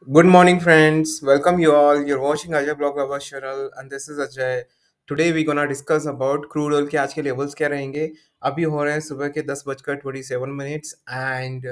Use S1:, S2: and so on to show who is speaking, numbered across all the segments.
S1: Good morning, friends. Welcome you all. You're watching Ajay Blog Baba Cheryl, and this is Ajay. Today we're gonna discuss about crude oil के आज के levels क्या रहेंगे. अभी हो रहे हैं सुबह के 10:27 and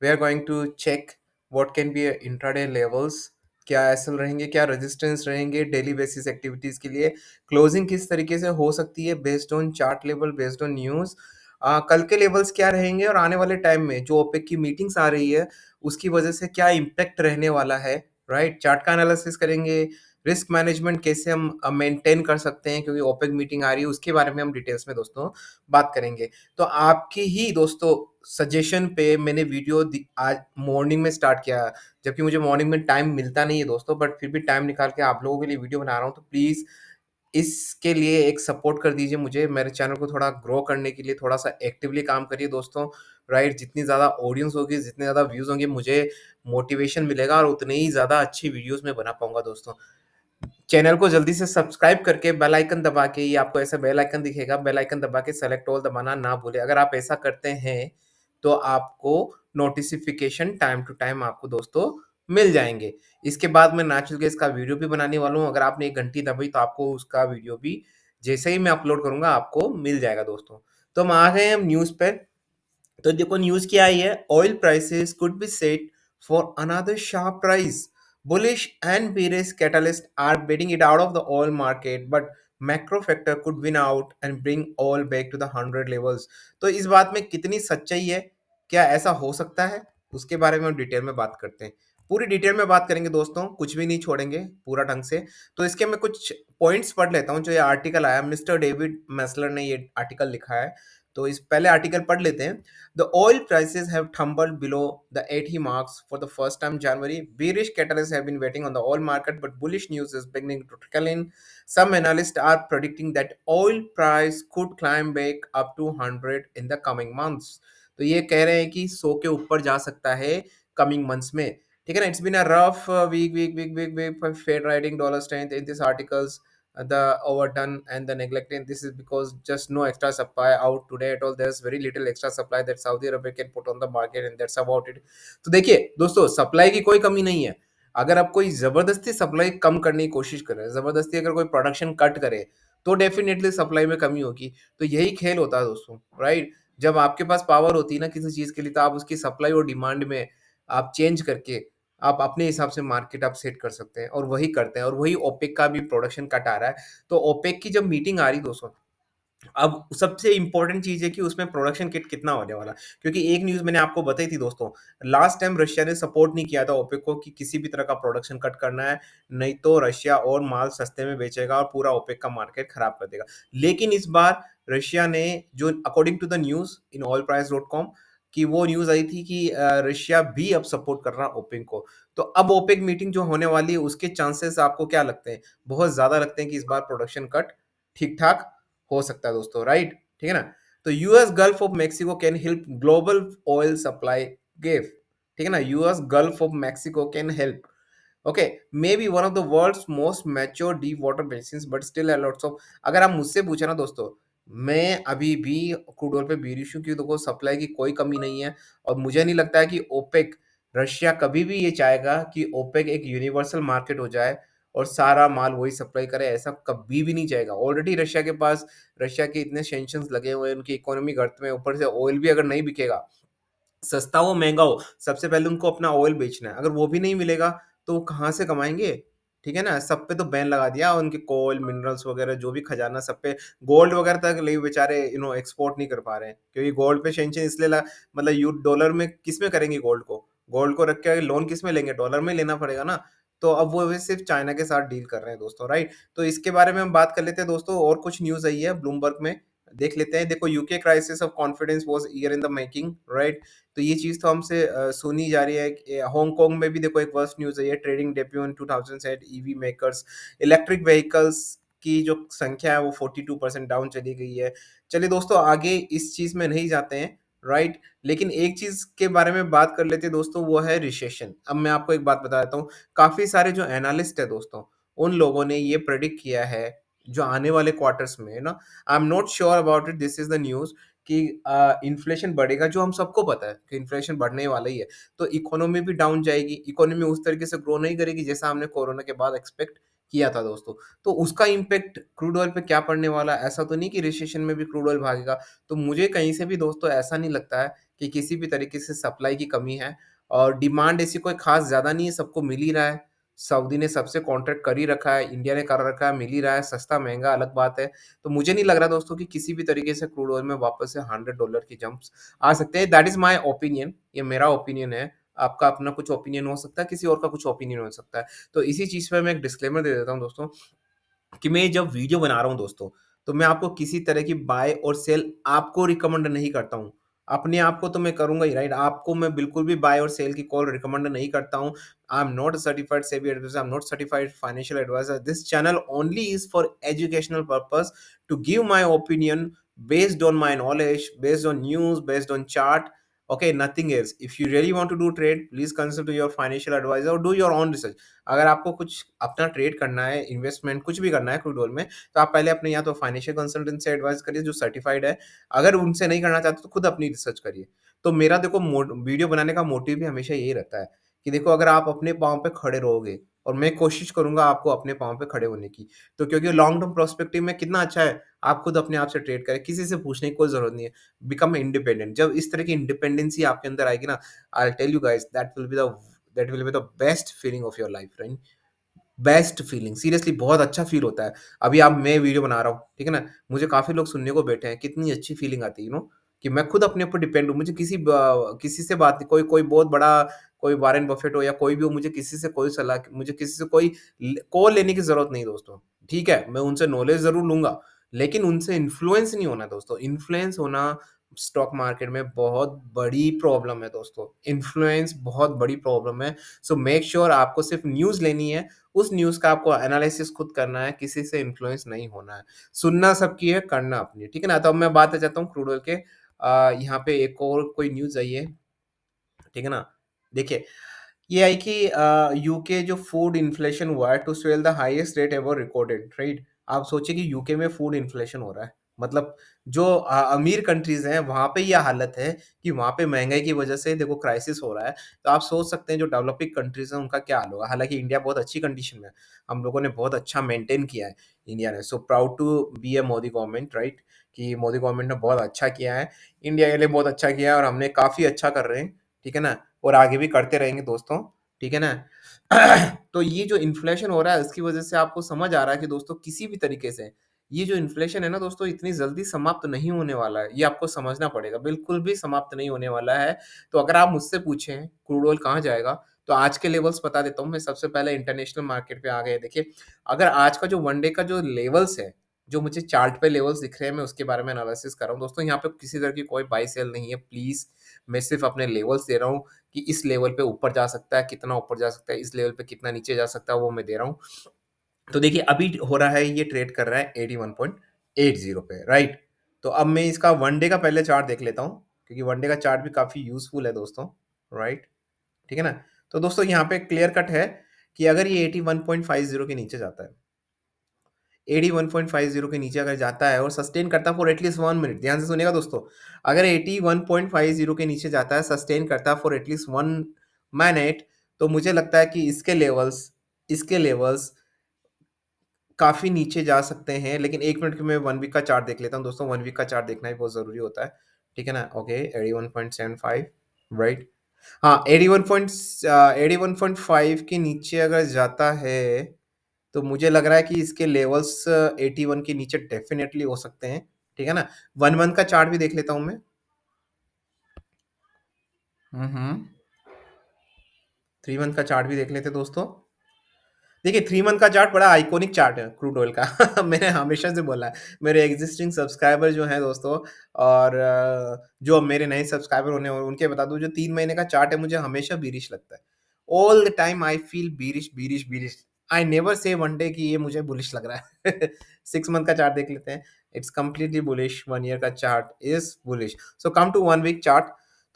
S1: we are going to check what can be intraday levels. क्या एसएल रहेंगे, क्या रेजिस्टेंस रहेंगे डेली बेसिस एक्टिविटीज के लिए, क्लोजिंग किस तरीके से हो सकती है based on chart level, based on news. कल के लेवल्स क्या रहेंगे और आने वाले टाइम में जो ओपेक की मीटिंग्स आ रही है उसकी वजह से क्या इम्पैक्ट रहने वाला है. राइट, चार्ट का एनालिसिस करेंगे. रिस्क मैनेजमेंट कैसे हम मेंटेन कर सकते हैं क्योंकि ओपेक मीटिंग आ रही है, उसके बारे में हम डिटेल्स में दोस्तों बात करेंगे. तो आपकी ही दोस्तों सजेशन पे मैंने वीडियो आज मॉर्निंग में स्टार्ट किया, जबकि मुझे मॉर्निंग में टाइम मिलता नहीं है दोस्तों, बट फिर भी टाइम निकाल के आप लोगों के लिए वीडियो बना रहा हूँ. तो प्लीज़ इसके लिए एक सपोर्ट कर दीजिए मुझे, मेरे चैनल को थोड़ा ग्रो करने के लिए थोड़ा-सा एक्टिवली काम करिए दोस्तों, राइट? जितनी ज़्यादा ऑडियंस होगी, जितने ज़्यादा व्यूज़ होंगे, मुझे मोटिवेशन मिलेगा और उतने ही ज़्यादा अच्छी वीडियोज़ मैं बना पाऊँगा दोस्तों. चैनल को जल्दी से सब्सक्राइब करके बेल आइकन दबा के, ये आपको ऐसा बेल आइकन दिखेगा, बेल आइकन दबा के सेलेक्ट ऑल दबाना ना भूलें. अगर आप ऐसा करते हैं, तो आपको नोटिफ़िकेशन टाइम टू टाइम आपको दोस्तों मिल जाएँगे. इसके बाद मैं नेचुरल गैस का वीडियो भी बनाने वाला हूँ. अगर आपने 1 घंटी दबाई तो आपको उसका वीडियो भी जैसे ही मैं अपलोड करूँगा आपको मिल जाएगा दोस्तों. तो हम आ गए हैं हम न्यूज़ पे. तो देखो न्यूज़ क्या आई है, oil prices could be set for another sharp rise. Bullish and bearish catalysts are bidding it out of the oil market, but macro factor could win out and bring oil back to the 100 levels. तो इस बात में कितनी सच्चाई है, क्या ऐसा हो सकता है, उसके बारे में हम डिटेल में बात करते हैं. पूरी डिटेल में बात करेंगे दोस्तों, कुछ भी नहीं छोड़ेंगे पूरा ढंग से. तो इसके मैं कुछ पॉइंट्स पढ़ लेता हूँ. जो ये आर्टिकल आया, मिस्टर डेविड मैसलर ने ये आर्टिकल लिखा है. तो इस पहले आर्टिकल पढ़ लेते हैं. The oil prices have tumbled below the 80 marks for the first time in January. Bearish catalysts have been waiting on the oil market, but bullish news is beginning to trickle in. Some analysts are predicting that oil price could climb back up to 100 in the coming months. तो ये कह रहे हैं कि 100 के ऊपर जा सकता है कमिंग मंथ्स में. ठीक है ना. It's been a rough week for Fed riding dollar strength in this articles. The overdone and the neglected. This is because just no extra supply out today at all. There's very little extra supply that Saudi Arabia can put on the market and that's about it. तो देखिए दोस्तों, supply की कोई कमी नहीं है. अगर आप कोई जबरदस्ती सप्लाई कम करने की कोशिश कर रहे हैं, जबरदस्ती अगर कोई प्रोडक्शन कट करे, तो डेफिनेटली सप्लाई में कमी होगी. तो यही खेल होता है दोस्तों, राइट? जब आपके पास पावर होती है ना किसी चीज के लिए, तो आप उसकी सप्लाई और डिमांड में आप चेंज करके आप अपने हिसाब से मार्केट आप सेट कर सकते हैं, और वही करते हैं, और वही ओपेक का भी प्रोडक्शन कट आ रहा है. तो ओपेक की जब मीटिंग आ रही दोस्तों, अब सबसे इम्पोर्टेंट चीज़ है कि उसमें प्रोडक्शन किट कितना होने वाला है। क्योंकि एक न्यूज़ मैंने आपको बताई थी दोस्तों, लास्ट टाइम रशिया ने सपोर्ट नहीं किया था ओपेक को कि किसी भी तरह का प्रोडक्शन कट करना है, नहीं तो रशिया और माल सस्ते में बेचेगा और पूरा ओपेक का मार्केट खराब कर देगा. लेकिन इस बार रशिया ने, जो according to the news in oilprice.com, कि वो न्यूज़ आई थी कि रशिया भी अब सपोर्ट कर रहा है ओपेक को. तो अब ओपेक मीटिंग जो होने वाली है उसके चांसेस आपको क्या लगते हैं? बहुत ज़्यादा लगते हैं कि इस बार प्रोडक्शन कट ठीक-ठाक हो सकता है दोस्तों, राइट? ठीक है ना. तो US Gulf of Mexico can help global oil supply give. ठीक है ना. US Gulf of Mexico can help. Okay, may be one of the world's most mature deep water basins but still lots of. अगर आप मुझसे पूछे ना दोस्तों, मैं अभी भी क्रूड ऑयल पे बेरिश हूँ क्योंकि देखो सप्लाई की कोई कमी नहीं है. और मुझे नहीं लगता है कि ओपेक, रशिया कभी भी ये चाहेगा कि ओपेक एक यूनिवर्सल मार्केट हो जाए और सारा माल वही सप्लाई करे. ऐसा कभी भी नहीं चाहेगा. ऑलरेडी रशिया के पास, रशिया के इतने सैंक्शंस लगे हुए हैं, उनकी इकोनॉमी गर्त में, ऊपर से ऑयल भी अगर नहीं बिकेगा, सस्ता हो महँगा हो, सबसे पहले उनको अपना ऑयल बेचना है. अगर वो भी नहीं मिलेगा, तो वो कहाँ से कमाएँगे? ठीक है ना? सब पे तो बैन लगा दिया उनके कोल, मिनरल्स वगैरह जो भी खजाना सब पे. गोल्ड वगैरह तक ले बेचारे एक्सपोर्ट नहीं कर पा रहे हैं. क्योंकि गोल्ड पे सैंक्शन इसलिए मतलब यू डॉलर में किसमें करेंगे गोल्ड को? गोल्ड को रख के लोन किसमें लेंगे? डॉलर में लेना पड़ेगा ना. तो अब वो सिर्फ़ चाइना के साथ डील कर रहे हैं दोस्तों, राइट? तो इसके बारे में हम बात कर लेते हैं दोस्तों. और कुछ न्यूज़ आई है ब्लूमबर्ग में, देख लेते हैं. देखो, UK crisis of confidence was year in the making, right? तो ये चीज़ तो हमसे सुनी जा रही है कि हांगकांग में भी देखो एक वर्स्ट न्यूज़ है, ये trading debut in 2000 set EV makers. Electric vehicles की जो संख्या है वो 42% डाउन चली गई है. चलिए दोस्तों, आगे इस चीज़ में नहीं जाते हैं, राइट? लेकिन एक चीज़ के बारे में बात कर लेते हैं दोस्तों, वो है रिसेशन. अब मैं आपको एक बात बता देता हूँ, काफ़ी सारे जो एनालिस्ट है दोस्तों, उन लोगों ने ये प्रेडिक्ट किया है, जो आने वाले क्वार्टर्स में है ना, आई am not sure about it, this is the news, कि इन्फ्लेशन बढ़ेगा, जो हम सबको पता है कि इन्फ्लेशन बढ़ने वाला ही है। तो इकोनॉमी भी डाउन जाएगी, इकोनॉमी उस तरीके से ग्रो नहीं करेगी जैसा हमने कोरोना के बाद एक्सपेक्ट किया था दोस्तों। तो उसका इम्पैक्ट क्रूड ऑयल पे क्या पड़ने वाला है? ऐसा तो नहीं कि रिसेशन में भी क्रूड ऑयल भागेगा। तो मुझे कहीं से भी दोस्तों ऐसा नहीं लगता है कि किसी भी तरीके से सप्लाई की कमी है, और डिमांड ऐसी कोई ख़ास ज़्यादा नहीं है, सबको मिल ही रहा है। सऊदी ने सबसे कॉन्ट्रैक्ट कर ही रखा है, इंडिया ने कर रखा है, मिल ही रहा है, सस्ता-महँगा अलग बात है। तो मुझे नहीं लग रहा दोस्तों कि किसी भी तरीके से क्रूड ऑयल में वापस से $100 की जंप्स आ सकते हैं। दैट इज़ माय ओपिनियन, ये मेरा ओपिनियन है। आपका अपना कुछ ओपिनियन हो सकता है, किसी और का कुछ ओपिनियन हो सकता है। तो इसी चीज़ पे मैं एक डिस्क्लेमर दे देता हूँ दोस्तों, कि मैं जब वीडियो बना रहा हूँ दोस्तों, तो मैं आपको किसी तरह की बाय और सेल आपको रिकमेंड नहीं करता हूँ। अपने आप को तो मैं करूँगा ही, राइट? आपको मैं बिल्कुल भी बाय और सेल की कॉल रिकमेंड नहीं करता हूँ। I am not a certified SEBI adviser, I am not certified financial adviser. This channel only is for educational purpose, to give my opinion based on my knowledge, based on news, based on chart. Okay, nothing else. If you really want to do trade, please consult to your financial advisor or do your own research. अगर आपको कुछ अपना trade करना है, investment कुछ भी करना है क्रूड ऑयल में, तो आप पहले अपने या तो फाइनेंशियल कंसल्टेंट से एडवाइस करिए जो सर्टिफाइड है। अगर उनसे नहीं करना चाहते तो खुद अपनी रिसर्च करिए। तो मेरा देखो वीडियो बनाने का मोटिव भी हमेशा यही रहता है कि देखो, अगर आप अपने पाँव पे खड़े रहोगे और मैं कोशिश करूँगा आपको अपने पाँव पे खड़े होने की, तो क्योंकि लॉन्ग टर्म पर्सपेक्टिव में कितना अच्छा है, आप खुद अपने आप से ट्रेड करें, किसी से पूछने की कोई ज़रूरत नहीं है। Become independent. जब इस तरह की इंडिपेंडेंसी आपके अंदर आएगी ना, I will tell you guys, that will be the best feeling of your life, right? Best feeling, seriously बहुत अच्छा फ़ील होता है। अभी आप मैं वीडियो बना रहा हूँ, ठीक है ना? मुझे काफ़ी लोग सुनने को बैठे हैं, कितनी अच्छी फीलिंग आती है, कि मैं खुद अपने ऊपर डिपेंड हूँ। मुझे किसी से बात नहीं, कोई कोई बहुत बड़ा, कोई वॉरेन बफेट हो या कोई भी हो, मुझे किसी से कोई सलाह, मुझे किसी से कोई कॉल लेने की ज़रूरत नहीं दोस्तों। ठीक है, मैं उनसे नॉलेज ज़रूर लूँगा, लेकिन उनसे इन्फ्लुएंस नहीं होना दोस्तों। इन्फ्लुएंस होना स्टॉक मार्केट में बहुत बड़ी प्रॉब्लम है दोस्तों। इन्फ्लुएंस बहुत बड़ी प्रॉब्लम है। सो मेक श्योर आपको सिर्फ़ न्यूज़ लेनी है, उस न्यूज़ का आपको एनालिसिस खुद करना है, किसी से इन्फ्लुएंस नहीं होना है। सुनना सबकी है, करना अपनी है, ठीक है ना? तो अब मैं बात आ जाता हूँ क्रूड ऑयल के। यहाँ पे एक और कोई न्यूज़ आई है, ठीक है ना? देखिए, ये आई कि यूके जो फूड इन्फ्लेशन हुआ है to swell the highest rate ever recorded, right? आप सोचिए कि यूके में फूड इन्फ्लेशन हो रहा है। मतलब जो अमीर कंट्रीज़ हैं, वहाँ पे ये हालत है कि वहाँ पे महँगाई की वज़ह से देखो क्राइसिस हो रहा है। तो आप सोच सकते हैं जो डेवलपिंग कंट्रीज़ हैं, उनका क्या हाल होगा। हालाँकि इंडिया बहुत अच्छी कंडीशन में है। हम लोगों ने बहुत अच्छा मेंटेन किया है, इंडिया ने। So proud to be a Modi government, right? कि मोदी गवर्नमेंट ने बहुत अच्छा किया है। इंडिया के लिए बहुत अच्छा किया है और हमने काफ़ी अच्छा कर रहे हैं, ठीक है ना? और आगे भी करते रहेंगे दोस्तों, ठीक है ना? तो ये जो इन्फ्लेशन हो रहा है, इसकी वज़ह से आपको समझ आ रहा है कि दोस्तों किसी भी तरीके से ये जो इन्फ्लेशन है ना दोस्तों, इतनी जल्दी समाप्त नहीं होने वाला है। ये आपको समझना पड़ेगा, बिल्कुल भी समाप्त नहीं होने वाला है। तो अगर आप मुझसे पूछें क्रूड ऑयल कहाँ जाएगा? तो आज के लेवल्स बता देता हूँ मैं। सबसे पहले इंटरनेशनल मार्केट पे आ गए। देखिए, अगर आज का जो वन डे का जो लेवल्स है, जो मुझे चार्ट पे लेवल्स दिख रहे हैं, मैं उसके बारे में एनालिसिस कर रहा हूँ। दोस्तों, यहाँ पे किसी तरह की कोई बाय सेल नहीं है, प्लीज़। मैं सिर्फ़ अपने लेवल्स दे रहा हूँ कि इस लेवल पे ऊपर जा सकता है, कितना ऊपर जा सकता है, इस लेवल पे कितना नीचे जा सकता है, वो मैं दे रहा हूँ। तो देखिए, अभी हो रहा है, ये ट्रेड कर रहा है 81.80 पे, राइट? तो अब मैं इसका वन डे का पहले चार्ट देख लेता हूँ, क्योंकि वन डे का चार्ट भी काफ़ी यूज़फुल है दोस्तों, राइट? ठीक है ना? तो दोस्तों, यहाँ पे क्लियर कट है कि अगर ये 81.50 के नीचे जाता है, 81.50 के नीचे अगर जाता है और सस्टेन करता है फॉर एटलीस्ट 1 मिनट, ध्यान से सुनिएगा दोस्तों। अगर 81.50 के नीचे जाता है, सस्टेन करता है फॉर एटलीस्ट 1 मिनट, तो मुझे लगता है कि इसके लेवल्स काफ़ी नीचे जा सकते हैं। लेकिन 1 मिनट की मैं 1 वीक का चार्ट देख लेता हूँ दोस्तों, 1 वीक का चार्ट देखना भी बहुत ज़रूरी होता है। ठीक है ना? Okay, 81.75, right? हाँ, 81.5 के नीचे अगर जाता है, तो मुझे लग रहा है कि इसके लेवल्स 81 के नीचे डेफ़िनेटली हो सकते हैं। ठीक है ना? 1 मंथ का चार्ट भी देख लेता हूँ मैं। हुँ, हुँ। 3 मंथ का चार्ट भी देख लेते हैं दोस्तों। देखिए, 3 मंथ का चार्ट बड़ा आइकॉनिक चार्ट है क्रूड ऑयल का। मैंने हमेशा से बोला है। मेरे एक्जिस्टिंग सब्सक्राइबर जो हैं दोस्तों, और जो अब मेरे नए सब्सक्राइबर होने और उनके बता दूँ, जो 3 महीने का चार्ट है, मुझे हमेशा बीरिश लगता है। All the time I feel bearish, bearish, bearish. I never say one day कि ये मुझे बुलिश लग रहा है। 6 मंथ का चार्ट देख लेते हैं। इट्स कंप्लीटली बुलिश, 1 ईयर का chart is bullish. So come to 1 week chart.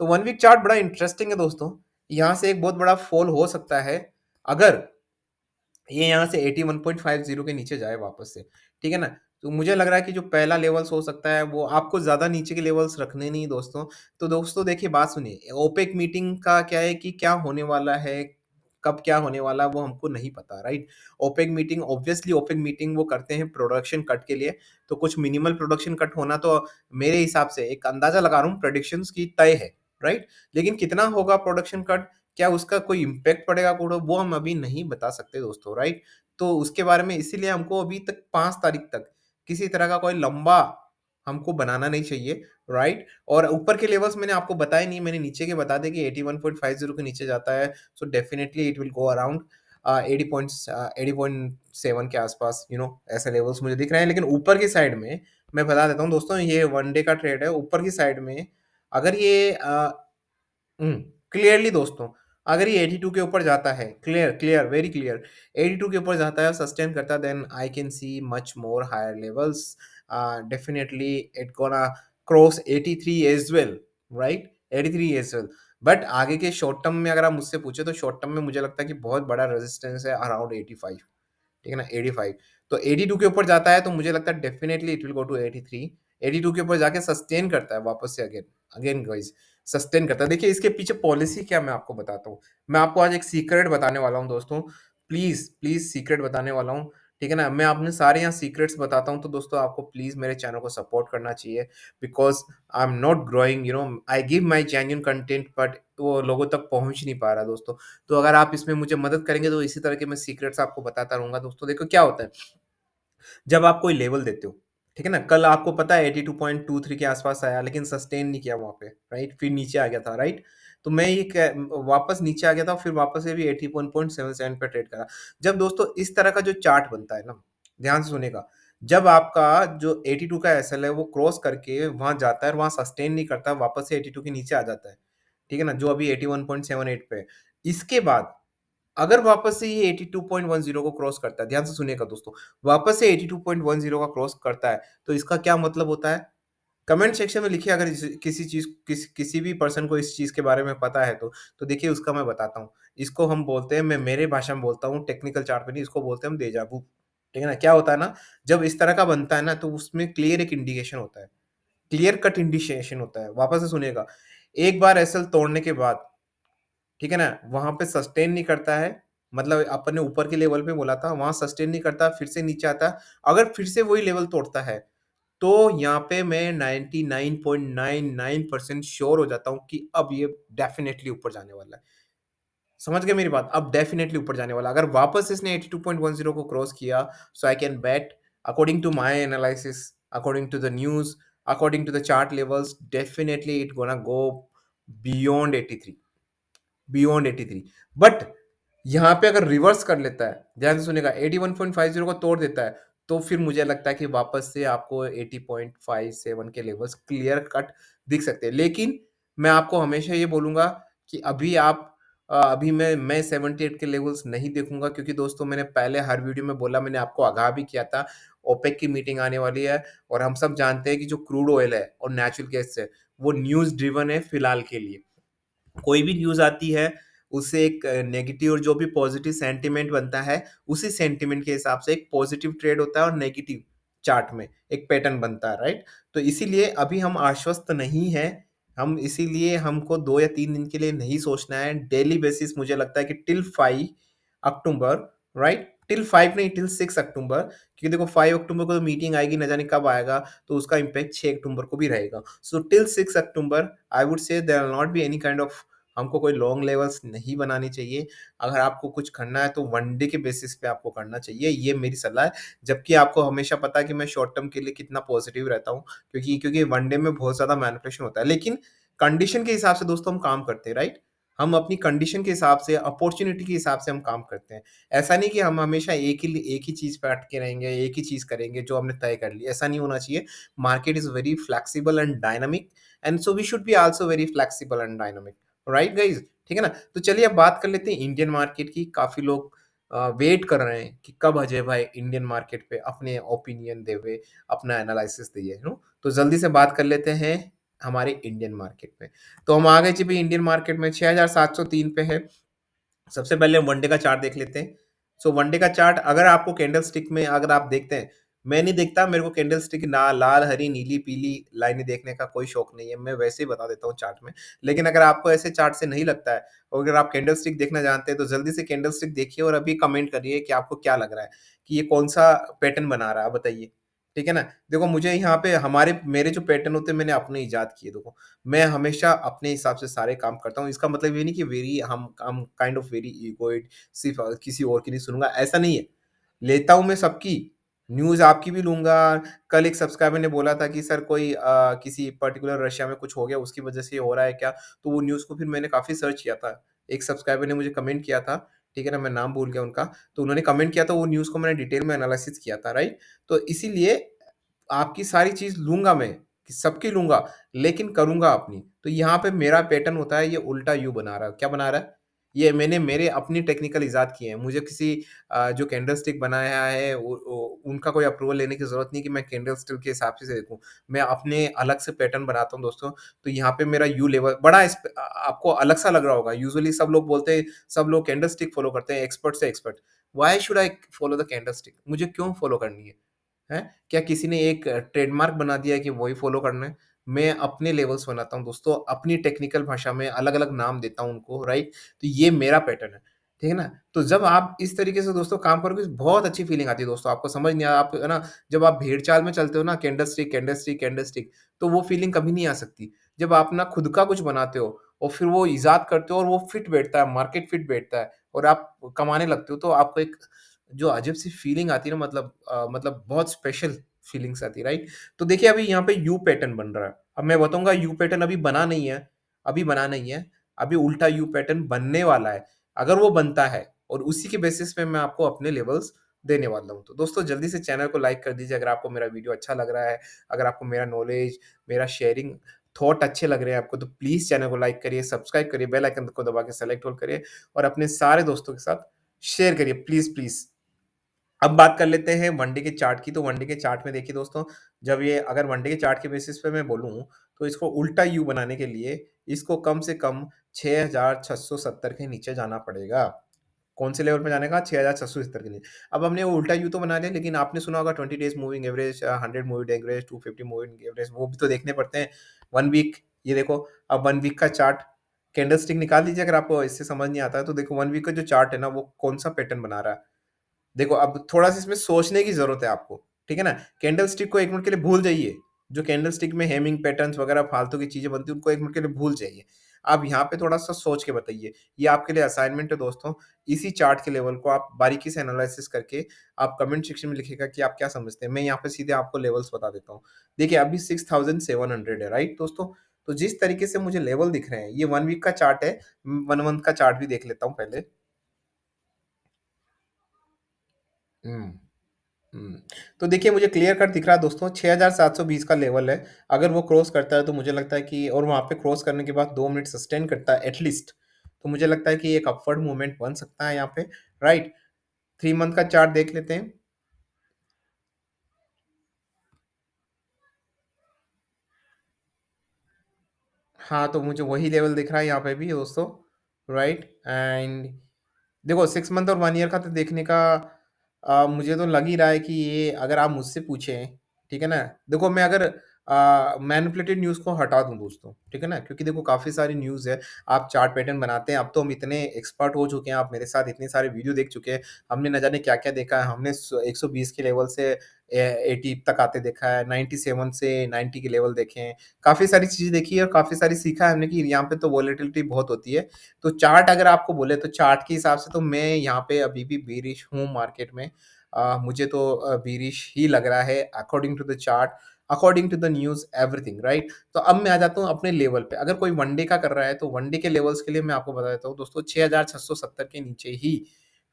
S1: तो 1 वीक चार्ट बड़ा इंटरेस्टिंग है दोस्तों। यहाँ से एक बहुत बड़ा फॉल हो सकता है, अगर ये यहाँ से 81.50 के नीचे जाए वापस से, ठीक है ना? तो मुझे लग रहा है कि जो पहला लेवल्स हो सकता है वो आपको ज़्यादा नीचे के लेवल्स रखने नहीं दोस्तों। तो दोस्तों देखिए बात सुनिए, ओपेक मीटिंग का क्या है कि क्या होने वाला है, कब क्या होने वाला है वो हमको नहीं पता, राइट? ओपेक मीटिंग वो करते हैं प्रोडक्शन कट के लिए, तो कुछ मिनिमल प्रोडक्शन कट होना तो मेरे हिसाब से एक अंदाज़ा लगा रहा हूँ प्रेडिक्शंस की तय है, राइट? लेकिन कितना होगा प्रोडक्शन कट, क्या उसका कोई इम्पैक्ट पड़ेगा कोई वो हम अभी नहीं बता सकते दोस्तों, राइट? तो उसके बारे में इसीलिए हमको अभी तक 5 तारीख तक किसी तरह का कोई लंबा हमको बनाना नहीं चाहिए, राइट? और ऊपर के लेवल्स मैंने आपको बताए नहीं, मैंने नीचे के बता दिए कि 81.50 के नीचे जाता है, so definitely it will go around 80.7 के आसपास, ऐसे लेवल्स मुझे दिख रहे हैं। लेकिन ऊपर की साइड में मैं बता देता हूँ दोस्तों, ये वन डे का ट्रेड है। ऊपर की साइड में अगर ये हुँ, क्लियरली दोस्तों, अगर ये 82 के ऊपर जाता है, क्लियर क्लियर वेरी क्लियर, 82 के ऊपर जाता है और सस्टेन करता है, then I can see much more higher levels, definitely it gonna cross 83 as well, right? 83 as well. But आगे के शॉर्ट टर्म में अगर आप मुझसे पूछे तो शॉर्ट टर्म में मुझे लगता है कि बहुत बड़ा रेजिस्टेंस है अराउंड 85, ठीक है ना? 85, तो 82 के ऊपर जाता है तो मुझे लगता है definitely it will go to 83, 82 के ऊपर जाके सस्टेन करता है वापस से अगेन, अगेन गाइस सस्टेन करता है। देखिए इसके पीछे पॉलिसी क्या मैं आपको बताता हूँ। मैं आपको आज एक सीक्रेट बताने वाला हूँ दोस्तों। प्लीज़, प्लीज़ सीक्रेट बताने वाला हूँ, ठीक है ना? मैं अपने सारे यहाँ सीक्रेट्स बताता हूँ तो दोस्तों आपको प्लीज़ मेरे चैनल को सपोर्ट करना चाहिए, because I am not growing, I give my genuine content but वो लोगों तक पहुँच नहीं पा रहा दोस्तों। तो अगर आप इसमें मुझे मदद करेंगे तो इसी तरह के मैं सीक्रेट्स आपको बताता रहूँगा दोस्तों। देखो क्या होता है, जब आप कोई लेवल देते हो, ठीक है ना? कल आपको पता है 82.23 के आसपास आया लेकिन सस्टेन नहीं किया वहाँ पे, राइट? फिर नीचे आ गया था, राइट? तो मैं ये वापस नीचे आ गया था, फिर वापस से भी 81.77 पे ट्रेड करा। जब दोस्तों इस तरह का जो चार्ट बनता है ना, ध्यान से सुनिएगा, जब आपका जो 82 का एसएल है वो क्रॉस करके वहाँ जाता है और वहाँ सस्टेन नहीं करता, वापस से 82 के नीचे आ जाता है, ठीक है ना? जो अभी 81.78 पे है। इसके बाद अगर वापस से ये 82.10 को क्रॉस करता है, ध्यान से सुनिएगा दोस्तों, वापस से 82.10 का क्रॉस करता है, तो इसका क्या मतलब होता है? कमेंट सेक्शन में लिखिए अगर किसी भी पर्सन को इस चीज़ के बारे में पता है तो देखिए उसका मैं बताता हूँ। इसको हम बोलते हैं, मैं मेरे भाषा में बोलता हूँ, टेक्निकल चार्ट में नहीं, इसको बोलते हैं हम डेजा वू, ठीक है ना? क्या होता है ना, जब इस तरह का बनता है ना, तो उसमें क्लियर एक इंडिकेशन होता है, क्लियर कट इंडिकेशन होता है। वापस से सुनिएगा, एक बार एसएल तोड़ने के बाद, ठीक है ना? वहाँ पे सस्टेन नहीं करता है, मतलब अपन ने ऊपर के लेवल पे बोला था, वहाँ सस्टेन नहीं करता, फिर से नीचे आता है। अगर फिर से वही लेवल तोड़ता है, तो यहाँ पे मैं 99.99% श्योर हो जाता हूँ कि अब ये डेफ़िनेटली ऊपर जाने वाला है। समझ गए मेरी बात? अब डेफ़िनेटली ऊपर जाने वाला है। अगर वापस इसने 82.10 को क्रॉस किया, so I can bet according to my analysis, according to the news, according to the chart levels, definitely it gonna go beyond 83, beyond 83। But यहाँ पे अगर रिवर्स कर लेता है, ध्यान से सुनिएगा, 81.50 को तोड़ देता है, तो फिर मुझे लगता है कि वापस से आपको 80.57 के लेवल्स क्लियर कट दिख सकते हैं। लेकिन मैं आपको हमेशा ये बोलूँगा कि अभी मैं 78 के लेवल्स नहीं देखूँगा, क्योंकि दोस्तों मैंने पहले हर वीडियो में बोला, मैंने आपको आगाह भी किया था, ओपेक की मीटिंग आने वाली है और हम सब जानते हैं कि जो क्रूड ऑयल है और नेचुरल गैस है, वो न्यूज़ ड्रिवन है फिलहाल के लिए। कोई भी न्यूज़ आती है, उससे एक नेगेटिव और जो भी पॉज़िटिव सेंटिमेंट बनता है, उसी सेंटिमेंट के हिसाब से एक पॉज़िटिव ट्रेड होता है और नेगेटिव चार्ट में एक पैटर्न बनता है, राइट? तो इसीलिए अभी हम आश्वस्त नहीं हैं, हम इसीलिए हमको 2 या 3 दिन के लिए नहीं सोचना है। डेली बेसिस मुझे लगता है कि टिल 5 अक्टूबर, राइट? टिल 5 नहीं, टिल 6 अक्टूबर, क्योंकि देखो 5 अक्टूबर को तो मीटिंग आएगी, न जाने कब आएगा, तो उसका इम्पैक्ट 6 अक्टूबर को भी रहेगा। So till 6 October I would say there will not be any kind of, हमको कोई लॉन्ग लेवल्स नहीं बनानी चाहिए। अगर आपको कुछ करना है तो वन डे के बेसिस पे आपको करना चाहिए, ये मेरी सलाह है। जबकि आपको हमेशा पता है कि मैं शॉर्ट टर्म के लिए कितना पॉजिटिव रहता हूँ, क्योंकि क्योंकि वन डे में बहुत ज़्यादा मैनिपुलेशन होता है। लेकिन कंडीशन के हिसाब से दोस्तों हम काम करते हैं, राइट? हम अपनी कंडीशन के हिसाब से, अपॉर्च्युनिटी के हिसाब से हम काम करते हैं। ऐसा नहीं कि हम हमेशा एक ही चीज़ पे अटके रहेंगे, एक ही चीज़ करेंगे जो हमने तय कर ली, ऐसा नहीं होना चाहिए। Market is very flexible and dynamic, and so we should be also very flexible and dynamic, right guys? ठीक है ना? तो चलिए अब बात कर लेते हैं इंडियन मार्केट की। काफ़ी लोग वेट कर रहे हैं कि कब अजय भाई इंडियन मार्केट पे अपने ओपिनियन देवे, अपना एनालिसिस दिए, तो जल्दी से बात कर लेते हैं हमारे इंडियन मार्केट में। तो हम आ गए जी भई इंडियन मार्केट में, 6703 पे है। सबसे पहले वनडे का चार्ट देख लेते हैं। सो वनडे का चार्ट अगर आपको कैंडलस्टिक में अगर आप देखते हैं, मैं नहीं देखता, मेरे को कैंडलस्टिक ना लाल, हरी, नीली, पीली लाइनें देखने का कोई शौक नहीं है, मैं वैसे ही बता देता हूँ चार्ट में। लेकिन अगर आपको ऐसे चार्ट से नहीं लगता है और अगर आप कैंडलस्टिक देखना जानते हैं, तो जल्दी से कैंडलस्टिक देखिए और अभी कमेंट करिए कि आपको क्या लग रहा है, कि ये कौन-सा पैटर्न बना रहा है, बताइए। ठीक है ना? देखो मुझे यहाँ पे मेरे जो पैटर्न होते हैं मैंने अपने ईज़ाद किए देखो। मैं हमेशा अपने हिसाब से सारे काम करता हूँ। इसका मतलब ये नहीं कि काइंड ऑफ वेरी इगोइड सिर्फ़ किसी और की नहीं सुनूँगा, ऐसा नहीं है। लेता हूँ मैं सबकी, न्यूज़ आपकी भी लूँगा। कल एक सब्सक्राइबर ने बोला था कि सर कोई किसी पर्टिकुलर रशिया में कुछ हो गया उसकी वज़ह से ये हो रहा है क्या? तो वो न्यूज़ को फिर मैंने काफ़ी सर्च किया था। एक सब्सक्राइबर ने मुझे कमेंट किया था, ठीक है ना? मैं नाम भूल गया उनका। तो उन्होंने कमेंट किया था, वो न्यूज़ को मैंने डिटेल में एनालिसिस किया था, राइट? तो इसीलिए आपकी सारी चीज़ लूँगा मैं, कि सबकी लूँगा, लेकिन करूँगा अपनी। तो यहाँ पे मेरा पैटर्न होता है, ये उल्टा यू बना रहा है। क्या बना रहा है? ये मैंने मेरे अपनी टेक्निकल इज़ाद किए हैं। मुझे किसी जो कैंडलस्टिक बनाया है वो उनका कोई अप्रूवल लेने की ज़रूरत नहीं कि मैं कैंडलस्टिक के हिसाब से देखूँ। मैं अपने अलग से पैटर्न बनाता हूँ दोस्तों। तो यहाँ पे मेरा यू लेवल बड़ा आपको अलग-सा लग रहा होगा। यूजुअली सब लोग बोलते हैं, सब लोग कैंडलस्टिक फ़ॉलो करते हैं, एक्सपर्ट से expert. Why should I follow the candlestick? मुझे क्यों फ़ॉलो करनी है? हैं? क्या किसी ने एक ट्रेडमार्क बना दिया है कि वही फ़ॉलो करना है? मैं अपने लेवल्स बनाता हूँ दोस्तों, अपनी टेक्निकल भाषा में अलग-अलग नाम देता हूँ उनको, राइट? तो ये मेरा पैटर्न है, ठीक है ना? तो जब आप इस तरीके से दोस्तों काम करोगे, बहुत अच्छी फीलिंग आती है दोस्तों, आपको समझ नहीं आया आप है ना, जब आप भेड़-चाल में चलते हो ना कैंडलस्टिक, कैंडलस्टिक, कैंडलस्टिक, तो वो फीलिंग कभी नहीं आ सकती। जब आप ना खुद का कुछ बनाते हो और फिर वो इज़ाद करते हो और वो फिट बैठता है, मार्केट फिट बैठता है और आप कमाने लगते हो, तो आपको एक जो अजीब-सी फीलिंग आती है ना, मतलब बहुत स्पेशल फीलिंग्स आती है, राइट? तो देखिए अभी यहाँ पे यू पैटर्न बन रहा है। अब मैं बताऊँगा यू पैटर्न अभी बना नहीं है, अभी उल्टा यू पैटर्न बनने वाला है। अगर वो बनता है और उसी के बेसिस पे मैं आपको अपने लेवल्स देने वाला हूँ। तो दोस्तों जल्दी से चैनल को लाइक कर दीजिए अगर आपको मेरा वीडियो अच्छा लग रहा है, अगर आपको मेरा नॉलेज, मेरा शेयरिंग थॉट अच्छे लग रहे हैं आपको, तो प्लीज़ चैनल को लाइक करिए, सब्सक्राइब करिए, बेल आइकन को दबा के सेलेक्ट ऑल करिए और अपने सारे दोस्तों के साथ शेयर करिए प्लीज़, प्लीज़। अब बात कर लेते हैं वनडे के चार्ट की, तो वनडे के चार्ट में देखिए दोस्तों, जब ये अगर वनडे के चार्ट के बेसिस पे मैं बोलूँ, तो इसको उल्टा यू बनाने के लिए इसको कम से कम 6670 के नीचे जाना पड़ेगा। कौन से लेवल पे जाने का? 6670 के नीचे। अब हमने वो उल्टा यू तो बना लिया, लेकिन आपने सुना होगा 20 days moving average, 100 moving average, 250 moving average, वो भी तो देखने पड़ते हैं। 1 वीक, ये देखो, अब 1 वीक का चार्ट कैंडलस्टिक निकाल दीजिए अगर आपको इससे समझ नहीं आता है, तो देखो 1 वीक का जो चार्ट है ना, वो कौन-सा पैटर्न बना रहा है। देखो, अब थोड़ा-सा इसमें सोचने की ज़रूरत है आपको, ठीक है ना? कैंडलस्टिक को 1 मिनट के लिए भूल जाइए। जो कैंडलस्टिक में हेमिंग पैटर्न्स वगैरह फालतू की चीज़ें बनती हैं, उनको 1 मिनट के लिए भूल जाइए। आप यहाँ पे थोड़ा-सा सोच के बताइए। ये आपके लिए असाइनमेंट है दोस्तों। इसी चार्ट के लेवल को आप बारीकी से एनालिसिस करके आप कमेंट सेक्शन में लिखिएगा कि आप क्या समझते हैं। मैं यहाँ पे सीधे आपको लेवल्स बता देता हूँ। देखिए, अभी 6700 है, राइट दोस्तों? तो जिस तरीके से मुझे लेवल दिख रहे हैं, ये 1 वीक का चार्ट है। 1 मंथ का चार्ट भी देख लेता हूँ पहले। हुँ। हुँ। तो देखिए मुझे क्लियर कट दिख रहा है दोस्तों, 6720 का लेवल है। अगर वो क्रॉस करता है तो मुझे लगता है कि और वहाँ पे क्रॉस करने के बाद 2 मिनट सस्टेन करता है एट लीस्ट, तो मुझे लगता है कि एक अपवर्ड मूवमेंट बन सकता है यहाँ पे, राइट? 3 मंथ का चार्ट देख लेते हैं। हाँ, तो मुझे वही लेवल दिख रहा है यहाँ पे भी दोस्तों, राइट? एंड देखो 6 मंथ और 1 ईयर का तो देखने का मुझे तो लग ही रहा है कि ये अगर आप मुझसे पूछें, ठीक है ना? देखो मैं अगर मैनिपुलेटेड न्यूज़ को हटा दूँ दोस्तों, ठीक है ना? क्योंकि देखो काफ़ी सारी न्यूज़ है, आप चार्ट पैटर्न बनाते हैं, अब तो हम इतने एक्सपर्ट हो चुके हैं, आप मेरे साथ इतने सारे वीडियो देख चुके हैं, हमने न जाने क्या-क्या देखा है, हमने 120 के लेवल से 80 तक आते देखा है, 97 से 90 के लेवल देखे हैं, काफ़ी सारी चीज़ें देखी है और काफ़ी सारी सीखा है हमने कि यहाँ पे तो वोलेटिलिटी बहुत होती है। तो चार्ट अगर आपको बोले तो चार्ट के हिसाब से तो मैं यहाँ पे अभी भी बेयरिश हूँ मार्केट में। मुझे तो बेयरिश ही लग रहा है according to the chart, according to the news everything, right? तो अब मैं आ जाता हूँ अपने लेवल पे। अगर कोई वन डे का कर रहा है तो वन डे के लेवल्स के लिए मैं आपको बता देता हूँ दोस्तों, 6670 के नीचे ही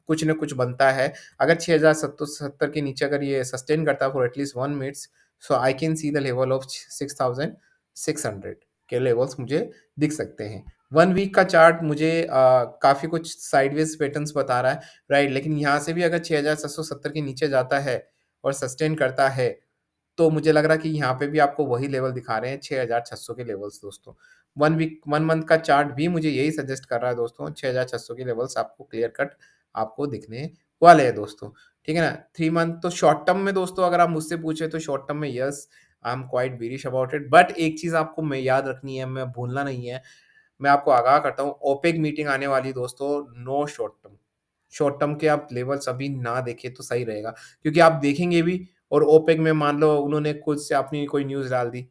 S1: कुछ न कुछ बनता है। अगर 6770 के नीचे अगर ये सस्टेन करता है for at least 1 minutes, so I can see the level of 6600 के लेवल्स मुझे दिख सकते हैं। 1 वीक का चार्ट मुझे काफ़ी कुछ साइडवेज़ पैटर्न्स बता रहा है, राइट? लेकिन यहाँ से भी अगर 6770 के नीचे जाता है और सस्टेन करता है, तो मुझे लग रहा है कि यहाँ पे भी आपको वही लेवल दिखा रहे हैं 6600 के लेवल्स दोस्तों। 1 मंथ का चार्ट भी मुझे यही सजेस्ट कर रहा है दोस्तों, 6600 के लेवल्स आपको क्लियर कट आपको दिखने वाले हैं दोस्तों, ठीक है ना? 3 मंथ तो शॉर्ट टर्म में दोस्तों अगर आप मुझसे पूछे तो शॉर्ट टर्म में yes, I am quite bearish about it, but एक चीज़ आपको मैं याद रखनी है, मैं भूलना नहीं है, मैं आपको आगाह करता हूँ, ओपेक मीटिंग आने वाली है दोस्तों, no short term. Short term के आप लेवल्स अभी ना देखें तो सही रहेगा, क्योंकि आप देखेंगे भी और ओपेक में मान लो उन्होंने खुद से अपनी कोई न्यूज़ डाल दी,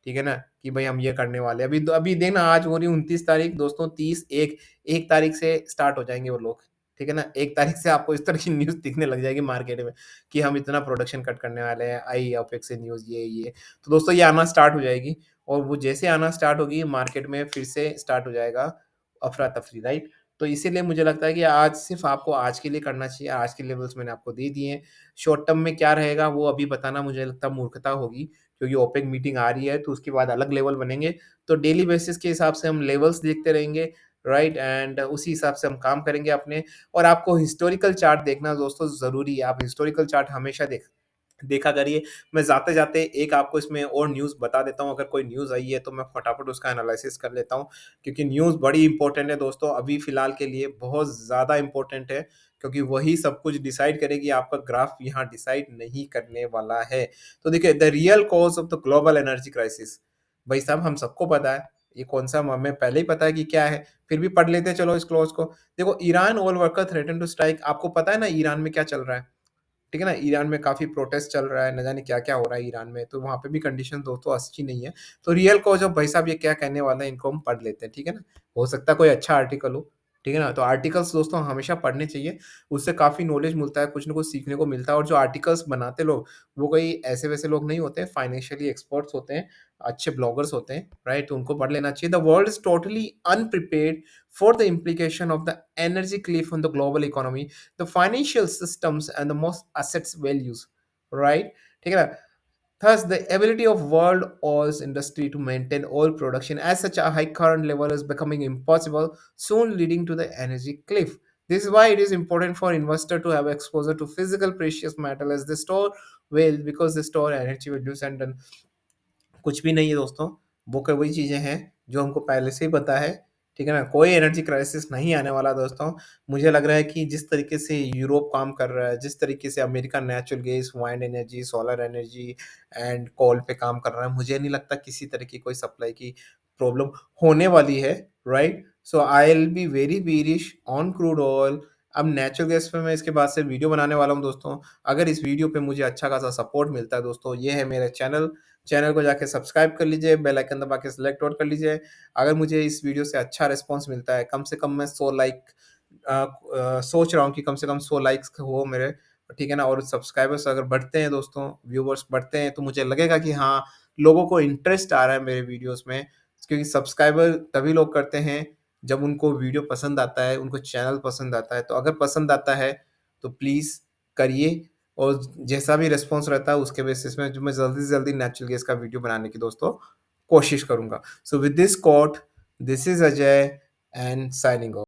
S1: ठीक है ना? कि भई हम ये करने वाले हैं। अभी देखना आज हो रही है 29 तारीख दोस्तों 30 1 तारीख से स्टार्ट हो जाएँगे वो लोग, ठीक है ना? 1 तारीख से आपको इस तरह की न्यूज़ दिखने लग जाएगी मार्केट में कि हम इतना प्रोडक्शन कट करने वाले हैं, आई ओपेक से न्यूज़ ये। तो दोस्तों ये आना स्टार्ट हो जाएगी और वो जैसे आना स्टार्ट होगी मार्केट में फिर से स्टार्ट हो जाएगा अफ़रा-तफ़री, राइट? तो इसीलिए मुझे लगता है कि आज सिर्फ़ आपको आज के लिए करना चाहिए, आज के लेवल्स मैंने आपको दे दिए हैं। शॉर्ट टर्म में क्या रहेगा वो अभी बताना मुझे लगता है मूर्खता होगी, क्योंकि ओपेक मीटिंग आ रही है तो उसके बाद अलग लेवल बनेंगे। तो डेली बेसिस के हिसाब से हम लेवल्स देखते रहेंगे, राइट? एंड उसी हिसाब से हम काम करेंगे अपने, और आपको हिस्टोरिकल चार्ट देखना दोस्तों ज़रूरी है। आप हिस्टोरिकल चार्ट हमेशा देखा करिए। मैं जाते-जाते एक आपको इसमें और न्यूज़ बता देता हूँ, अगर कोई न्यूज़ आई है तो मैं फटाफट उसका एनालिसिस कर लेता हूँ, क्योंकि न्यूज़ बड़ी इम्पोर्टेंट है दोस्तों, अभी फ़िलहाल के लिए बहुत ज़्यादा इम्पोर्टेंट है, क्योंकि वही सब कुछ डिसाइड करेगी, आपका ग्राफ यहाँ डिसाइड नहीं करने वाला है। तो देखिए, the real cause of the global energy crisis, भाई साहब हम सबको पता है, ये कौन-सा हमें पहले ही पता है कि क्या है, फिर भी पढ़ लेते हैं चलो इस क्लॉज़ को। देखो, Iran oil worker threaten to strike, आपको पता है ना ईरान में क्या चल रहा है? ठीक है ना? ईरान में काफ़ी प्रोटेस्ट चल रहा है, न जाने क्या-क्या हो रहा है ईरान में, तो वहाँ पे भी कंडीशन दोस्तों अच्छी नहीं है। तो रियल कॉज़ ऑफ भाई साहब ये क्या कहने वाले हैं, इनको हम पढ़ लेते हैं, ठीक है ना? हो सकता है कोई अच्छा आर्टिकल हो, ठीक है ना? तो आर्टिकल्स दोस्तों हमेशा पढ़ने चाहिए, उससे काफ़ी नॉलेज मिलता है, कुछ न कुछ सीखने को मिलता है, और जो आर्टिकल्स बनाते लोग, वो कोई ऐसे-वैसे लोग नहीं होते, फाइनेंशियली एक्सपर्ट्स होते हैं, अच्छे ब्लॉगर्स होते हैं, राइट? तो उनको पढ़ लेना चाहिए। The world is totally अनप्रिपेयर्ड for the implication of the energy cliff on the global economy, the financial systems and the most assets values, right? ठीक है ना? Thus, the ability of world oil industry to maintain oil production at such a high current level is becoming impossible, soon leading to the energy cliff. This is why it is important for investor to have exposure to physical precious metal as they store wealth, because they store energy values and then कुछ भी नहीं है दोस्तों, वो क वही चीज़ें हैं जो हमको पहले से ही पता है, ठीक है ना? कोई एनर्जी क्राइसिस नहीं आने वाला दोस्तों। मुझे लग रहा है कि जिस तरीके से यूरोप काम कर रहा है, जिस तरीके से America natural gas, wind energy, solar energy and coal पे काम कर रहा है, मुझे नहीं लगता किसी तरह की कोई सप्लाई की प्रॉब्लम होने वाली है, right? So I will be very bearish on crude oil. अब नेचुरल गैस पे मैं इसके बाद से वीडियो बनाने वाला हूँ दोस्तों। अगर इस वीडियो पे मुझे अच्छा खासा सपोर्ट मिलता है दोस्तों, ये है मेरा चैनल, चैनल को जाके सब्सक्राइब कर लीजिए, बेल आइकन दबा के सिलेक्ट ऑल कर लीजिए। अगर मुझे इस वीडियो से अच्छा रिस्पॉन्स मिलता है, कम से कम मैं 100 लाइक सोच रहा हूँ कि कम से कम 100 लाइक्स हो मेरे, ठीक है ना? और सब्सक्राइबर्स अगर बढ़ते हैं दोस्तों, व्यूवर्स बढ़ते हैं, तो मुझे लगेगा कि हाँ, लोगों को इंटरेस्ट आ रहा है मेरे वीडियोज़ में, क्योंकि सब्सक्राइबर तभी लोग करते हैं, जब उनको वीडियो पसंद आता है, उनको चैनल पसंद आता है। तो अगर पसंद आता है, तो प्लीज़ करिए, और जैसा भी रिस्पॉन्स रहता है उसके बेसिस में जो मैं जल्दी से जल्दी नेचुरल गैस का वीडियो बनाने की दोस्तों कोशिश करूँगा। So with this quote, this is Ajay and signing of.